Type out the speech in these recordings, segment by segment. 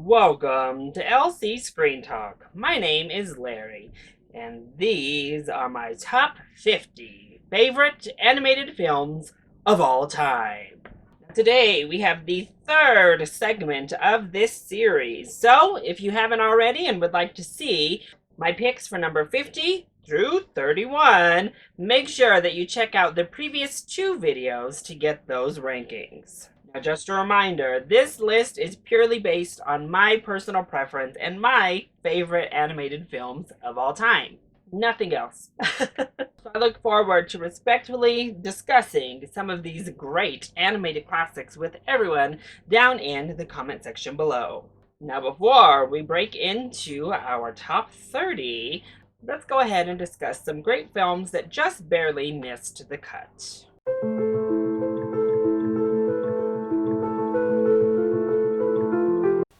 Welcome to LC Screen Talk. My name is Larry, and these are my top 50 favorite animated films of all time. Today, we have the third segment of this series. So, if you haven't already and would like to see my picks for number 50 through 31, make sure that you check out the previous two videos to get those rankings. Now, just a reminder, this list is purely based on my personal preference and my favorite animated films of all time. Nothing else. So I look forward to respectfully discussing some of these great animated classics with everyone down in the comment section below. Now, before we break into our top 30, let's go ahead and discuss some great films that just barely missed the cut.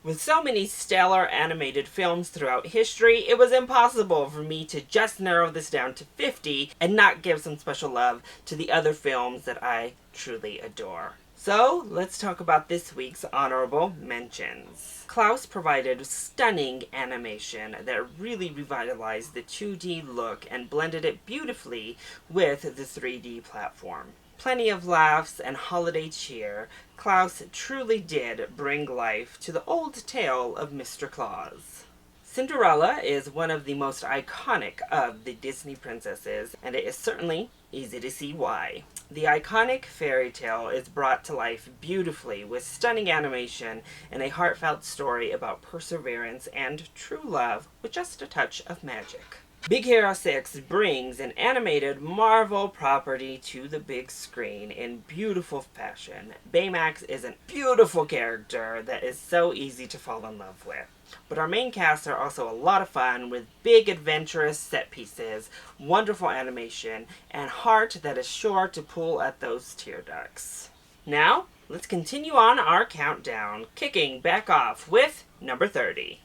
With so many stellar animated films throughout history, it was impossible for me to just narrow this down to 50 and not give some special love to the other films that I truly adore. So, let's talk about this week's honorable mentions. Klaus provided stunning animation that really revitalized the 2D look and blended it beautifully with the 3D platform. Plenty of laughs and holiday cheer, Klaus truly did bring life to the old tale of Mr. Claus. Cinderella is one of the most iconic of the Disney princesses, and it is certainly easy to see why. The iconic fairy tale is brought to life beautifully with stunning animation and a heartfelt story about perseverance and true love with just a touch of magic. Big Hero 6 brings an animated Marvel property to the big screen in beautiful fashion. Baymax is a beautiful character that is so easy to fall in love with. But our main casts are also a lot of fun with big adventurous set pieces, wonderful animation, and heart that is sure to pull at those tear ducts. Now, let's continue on our countdown, kicking back off with number 30.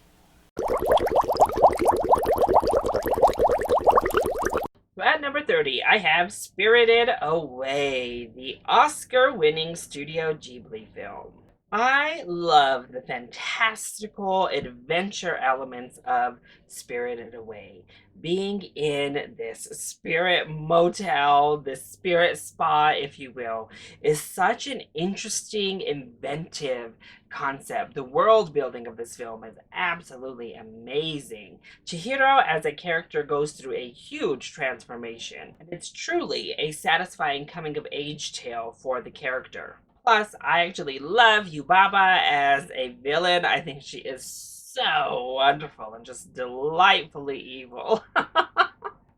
At number 30, I have Spirited Away, the Oscar-winning Studio Ghibli film. I love the fantastical adventure elements of Spirited Away. Being in this spirit motel, this spirit spa, if you will, is such an interesting, inventive concept. The world building of this film is absolutely amazing. Chihiro as a character goes through a huge transformation, and it's truly a satisfying coming-of-age tale for the character. Plus, I actually love Yubaba as a villain. I think she is so wonderful and just delightfully evil.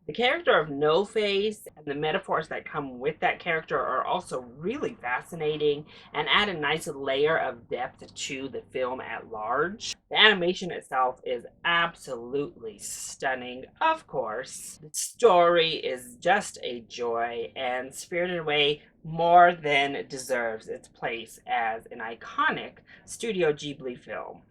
The character of No Face and the metaphors that come with that character are also really fascinating and add a nice layer of depth to the film at large. The animation itself is absolutely stunning, of course. The story is just a joy, and Spirited Away more than deserves its place as an iconic Studio Ghibli film.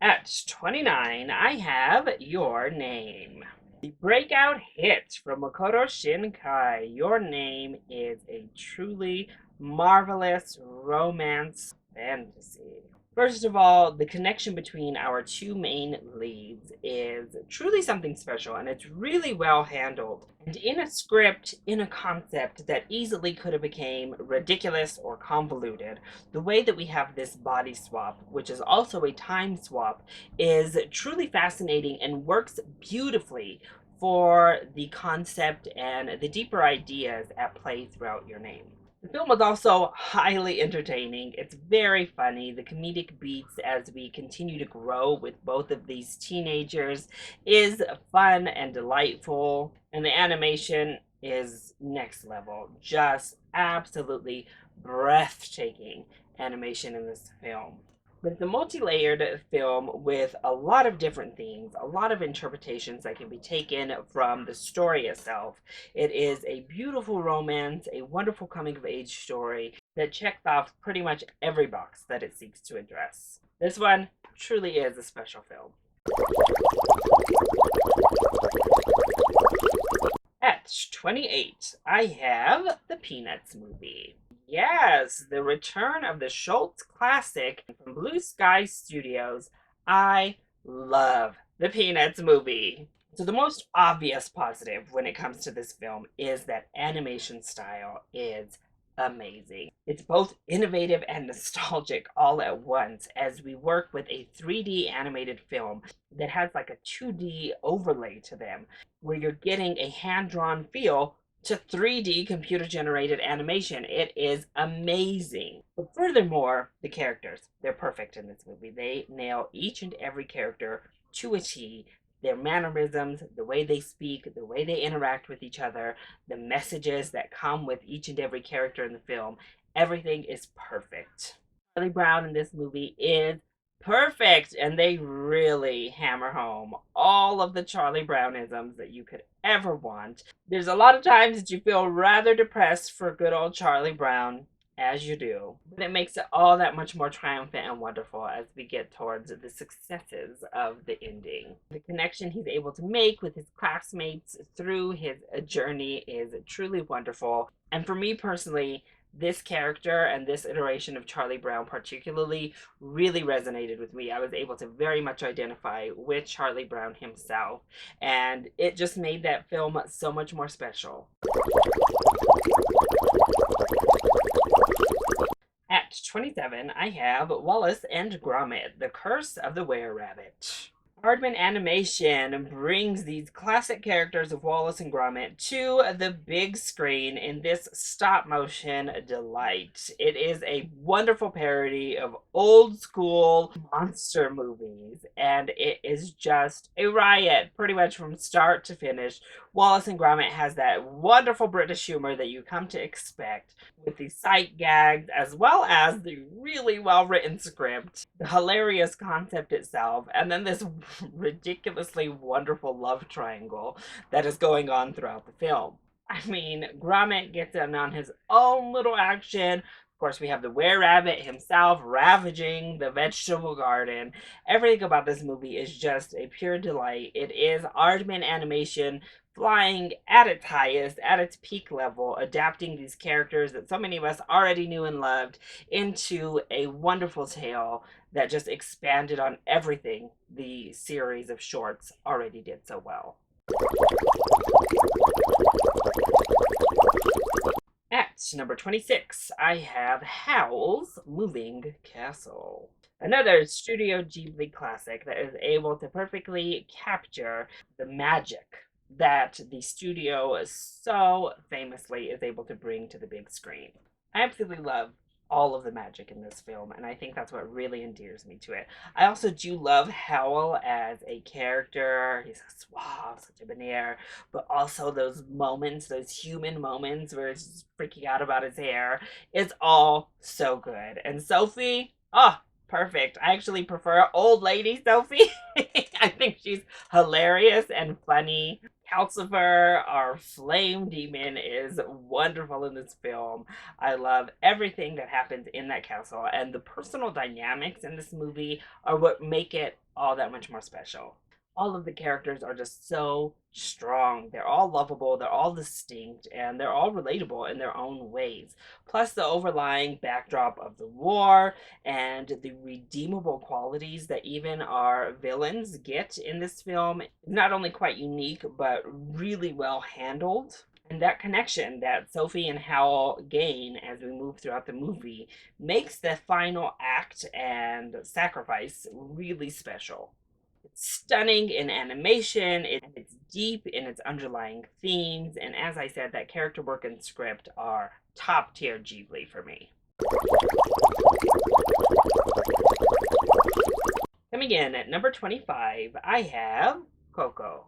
At 29, I have Your Name. The breakout hit from Makoto Shinkai, Your Name is a truly marvelous romance fantasy. First of all, the connection between our two main leads is truly something special, and it's really well handled. And in a script, in a concept that easily could have become ridiculous or convoluted, the way that we have this body swap, which is also a time swap, is truly fascinating and works beautifully for the concept and the deeper ideas at play throughout Your Name. The film was also highly entertaining. It's very funny. The comedic beats as we continue to grow with both of these teenagers is fun and delightful. And the animation is next level. Just absolutely breathtaking animation in this film. But it's a multi-layered film with a lot of different themes, a lot of interpretations that can be taken from the story itself. It is a beautiful romance, a wonderful coming-of-age story that checks off pretty much every box that it seeks to address. This one truly is a special film. At 28, I have the Peanuts movie. Yes, the return of the Schultz classic from Blue Sky Studios. I love the Peanuts movie. So, the most obvious positive when it comes to this film is that animation style is amazing. It's both innovative and nostalgic all at once as we work with a 3D animated film that has like a 2D overlay to them, where you're getting a hand drawn feel to 3D computer generated animation. It is amazing. But furthermore, the characters, they're perfect in this movie. They nail each and every character to a T. Their mannerisms, the way they speak, the way they interact with each other, the messages that come with each and every character in the film, everything is perfect. Charlie Brown in this movie is perfect, and they really hammer home all of the Charlie Brownisms that you could ever want. There's a lot of times that you feel rather depressed for good old Charlie Brown, as you do. But it makes it all that much more triumphant and wonderful as we get towards the successes of the ending. The connection he's able to make with his classmates through his journey is truly wonderful. And for me personally, this character and this iteration of Charlie Brown particularly really resonated with me. I was able to very much identify with Charlie Brown himself, and it just made that film so much more special. At 27, I have Wallace and Gromit, The Curse of the Were-Rabbit. Aardman Animation brings these classic characters of Wallace and Gromit to the big screen in this stop motion delight. It is a wonderful parody of old school monster movies, and it is just a riot pretty much from start to finish. Wallace and Gromit has that wonderful British humor that you come to expect, with the sight gags as well as the really well written script, the hilarious concept itself, and then this ridiculously wonderful love triangle that is going on throughout the film. I mean, Gromit gets in on his own little action. Of course, we have the were-rabbit himself ravaging the vegetable garden. Everything about this movie is just a pure delight. It is Aardman Animation flying at its highest, at its peak level, adapting these characters that so many of us already knew and loved into a wonderful tale that just expanded on everything the series of shorts already did so well. At number 26, I have Howls Moving Castle. Another Studio Ghibli classic that is able to perfectly capture the magic that the studio so famously is able to bring to the big screen. I absolutely love all of the magic in this film, and I think that's what really endears me to it. I also do love Howl as a character. He's a suave, such a debonair, but also those moments, those human moments where he's freaking out about his hair. It's all so good. And Sophie, oh, perfect. I actually prefer old lady Sophie. I think she's hilarious and funny. Calcifer, our flame demon, is wonderful in this film. I love everything that happens in that castle, and the personal dynamics in this movie are what make it all that much more special. All of the characters are just so strong. They're all lovable, they're all distinct, and they're all relatable in their own ways. Plus, the overlying backdrop of the war and the redeemable qualities that even our villains get in this film is not only quite unique, but really well handled. And that connection that Sophie and Howl gain as we move throughout the movie makes the final act and sacrifice really special. It's stunning in animation, it's deep in its underlying themes, and as I said, that character work and script are top tier Ghibli for me. Coming in at number 25, I have Coco.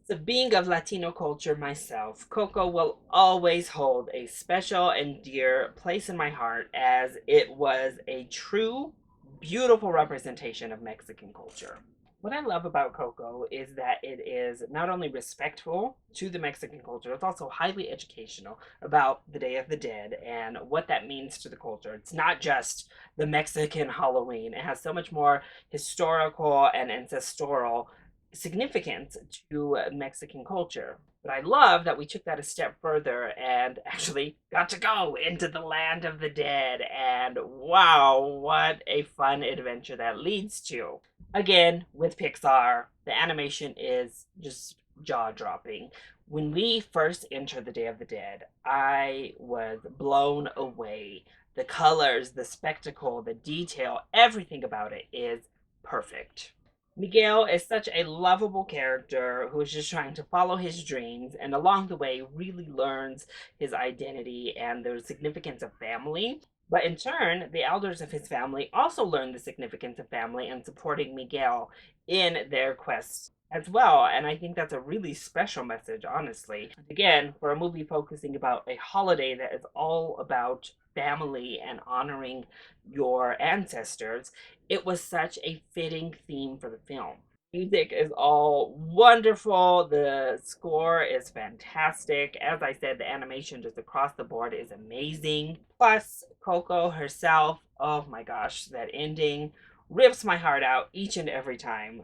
So being of Latino culture myself, Coco will always hold a special and dear place in my heart, as it was a true, beautiful representation of Mexican culture. What I love about Coco is that it is not only respectful to the Mexican culture, it's also highly educational about the Day of the Dead and what that means to the culture. It's not just the Mexican Halloween, it has so much more historical and ancestral significance to Mexican culture. But I love that we took that a step further and actually got to go into the land of the dead. And wow, what a fun adventure that leads to. Again, with Pixar, the animation is just jaw dropping. When we first entered the Day of the Dead, I was blown away. The colors, the spectacle, the detail, everything about it is perfect. Miguel is such a lovable character who is just trying to follow his dreams and along the way really learns his identity and the significance of family. But in turn, the elders of his family also learn the significance of family and supporting Miguel in their quest as well. And I think that's a really special message, honestly. Again, for a movie focusing about a holiday that is all about family and honoring your ancestors, it was such a fitting theme for the film. Music is all wonderful. The score is fantastic. As I said, the animation just across the board is amazing. Plus, Coco herself, oh my gosh, that ending rips my heart out each and every time.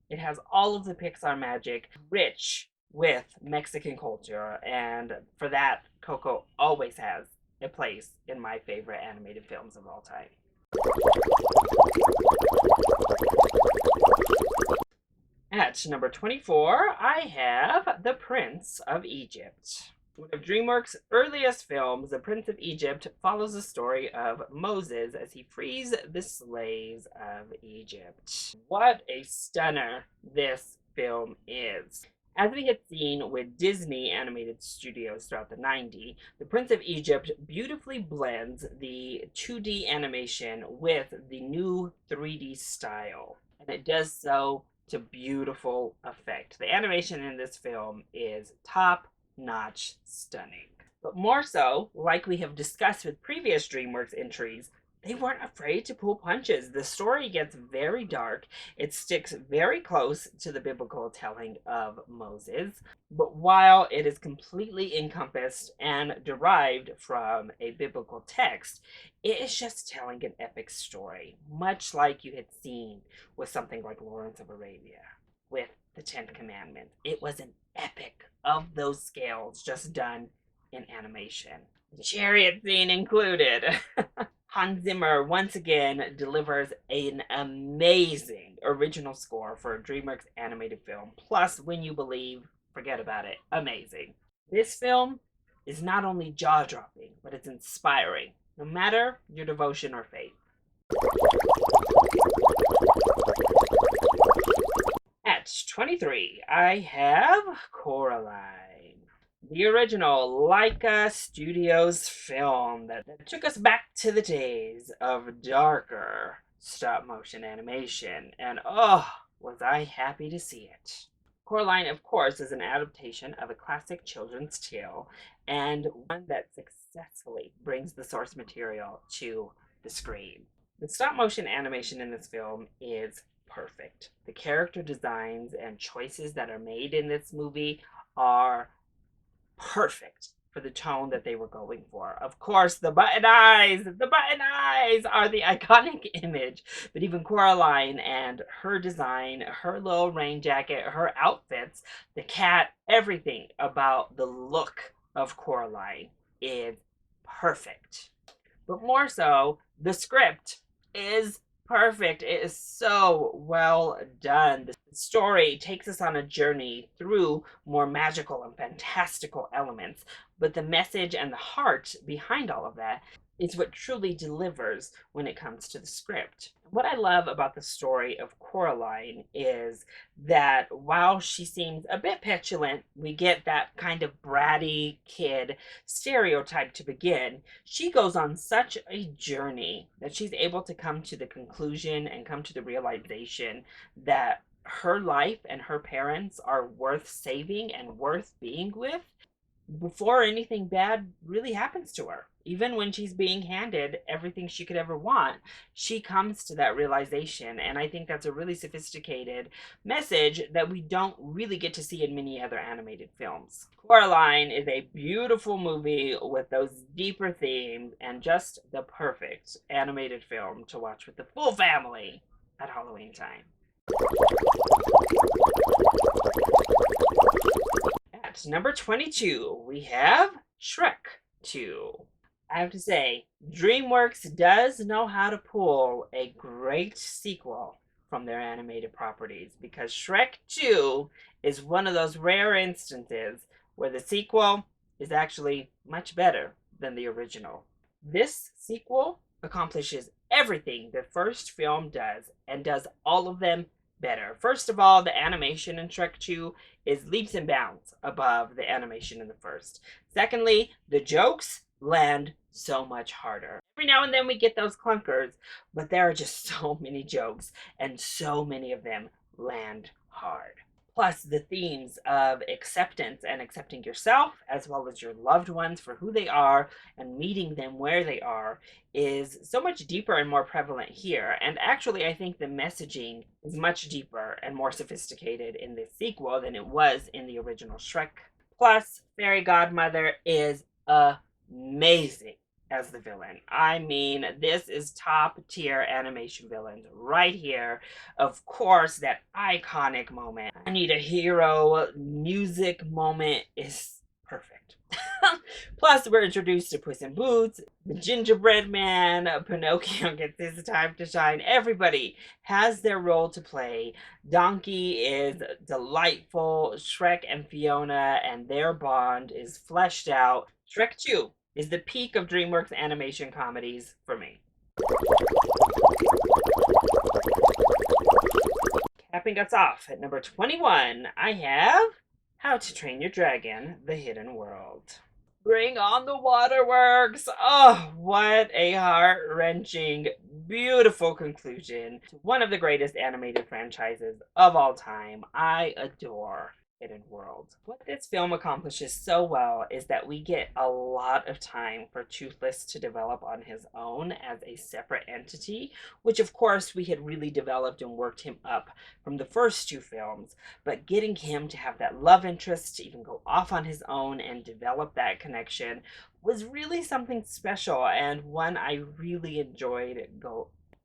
It has all of the Pixar magic, rich with Mexican culture, and for that, Coco always has a place in my favorite animated films of all time. At number 24, I have The Prince of Egypt. One of DreamWorks' earliest films, The Prince of Egypt follows the story of Moses as he frees the slaves of Egypt. What a stunner this film is. As we had seen with Disney animated studios throughout the 90s, The Prince of Egypt beautifully blends the 2D animation with the new 3D style. And it does so to beautiful effect. The animation in this film is top notch stunning. But more so, like we have discussed with previous DreamWorks entries, they weren't afraid to pull punches. The story gets very dark. It sticks very close to the biblical telling of Moses. But while it is completely encompassed and derived from a biblical text, it is just telling an epic story, much like you had seen with something like Lawrence of Arabia with the Ten Commandments. It was an epic of those scales just done in animation. The chariot scene included. Hans Zimmer once again delivers an amazing original score for a DreamWorks animated film. Plus, When You Believe, forget about it, amazing. This film is not only jaw dropping, but it's inspiring, no matter your devotion or faith. At 23, I have Coraline, the original Laika Studios film that took us back to the days of darker stop motion animation, and oh, was I happy to see it. Coraline, of course, is an adaptation of a classic children's tale and one that successfully brings the source material to the screen. The stop motion animation in this film is perfect. The character designs and choices that are made in this movie are perfect for the tone that they were going for. Of course, the button eyes are the iconic image, but even Coraline and her design, her little rain jacket, her outfits, the cat, everything about the look of Coraline is perfect. But more so, the script is perfect. It is so well done. The story takes us on a journey through more magical and fantastical elements, but the message and the heart behind all of that is what truly delivers when it comes to the script. What I love about the story of Coraline is that while she seems a bit petulant, we get that kind of bratty kid stereotype to begin. She goes on such a journey that she's able to come to the conclusion and come to the realization that her life and her parents are worth saving and worth being with before anything bad really happens to her. Even when she's being handed everything she could ever want, she comes to that realization. And I think that's a really sophisticated message that we don't really get to see in many other animated films. Coraline is a beautiful movie with those deeper themes and just the perfect animated film to watch with the full family at Halloween time. At number 22, we have Shrek 2. I have to say, DreamWorks does know how to pull a great sequel from their animated properties because Shrek 2 is one of those rare instances where the sequel is actually much better than the original. This sequel accomplishes everything the first film does and does all of them better. First of all, the animation in Shrek 2 is leaps and bounds above the animation in the first. Secondly, the jokes land so much harder. Every now and then we get those clunkers, but there are just so many jokes, and so many of them land hard. Plus, the themes of acceptance and accepting yourself as well as your loved ones for who they are and meeting them where they are is so much deeper and more prevalent here. And actually, I think the messaging is much deeper and more sophisticated in this sequel than it was in the original Shrek. Plus, Fairy Godmother is amazing as the villain. I mean, this is top tier animation villains right here. Of course, that iconic moment, I Need a Hero music moment is perfect. Plus, we're introduced to Puss in Boots, the gingerbread man, Pinocchio gets his time to shine. Everybody has their role to play. Donkey is delightful. Shrek and Fiona and their bond is fleshed out. Shrek 2 is the peak of DreamWorks animation comedies for me. Capping us off at number 21, I have How to Train Your Dragon: The Hidden World. Bring on the waterworks! Oh, what a heart-wrenching, beautiful conclusion to one of the greatest animated franchises of all time. I adore Hidden World. What this film accomplishes so well is that we get a lot of time for Toothless to develop on his own as a separate entity, which of course we had really developed and worked him up from the first two films, but getting him to have that love interest to even go off on his own and develop that connection was really something special and one I really enjoyed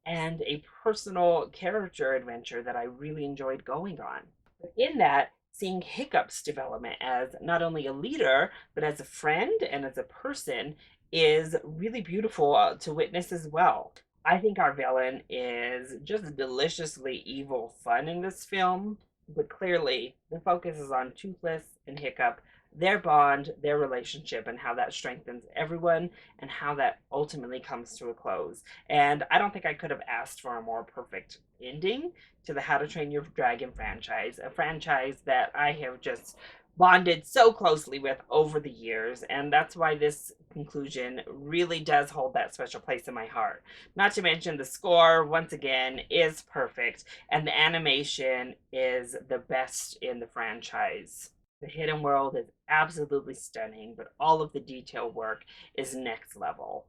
and a personal character adventure that I really enjoyed going on. But in that, seeing Hiccup's development as not only a leader, but as a friend and as a person is really beautiful to witness as well. I think our villain is just deliciously evil fun in this film, but clearly the focus is on Toothless and Hiccup, their bond, their relationship, and how that strengthens everyone and how that ultimately comes to a close. And I don't think I could have asked for a more perfect ending to the How to Train Your Dragon franchise, a franchise that I have just bonded so closely with over the years, and that's why this conclusion really does hold that special place in my heart. Not to mention the score, once again, is perfect, and the animation is the best in the franchise. The Hidden World is absolutely stunning, but all of the detail work is next level.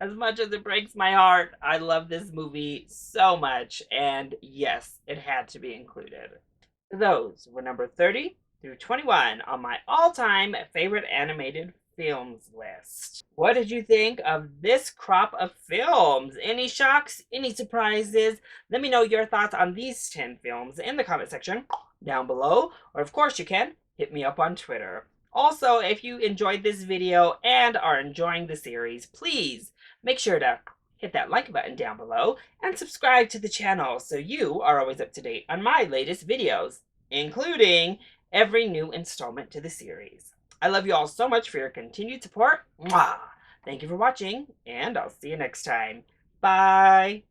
As much as it breaks my heart, I love this movie so much, and yes, it had to be included. Those were number 30 through 21 on my all-time favorite animated films list. What did you think of this crop of films? Any shocks? Any surprises? Let me know your thoughts on these 10 films in the comment section down below, or of course you can hit me up on Twitter. Also, if you enjoyed this video and are enjoying the series, please make sure to hit that like button down below and subscribe to the channel so you are always up to date on my latest videos, including every new installment to the series. I love you all so much for your continued support. Mwah! Thank you for watching, and I'll see you next time. Bye!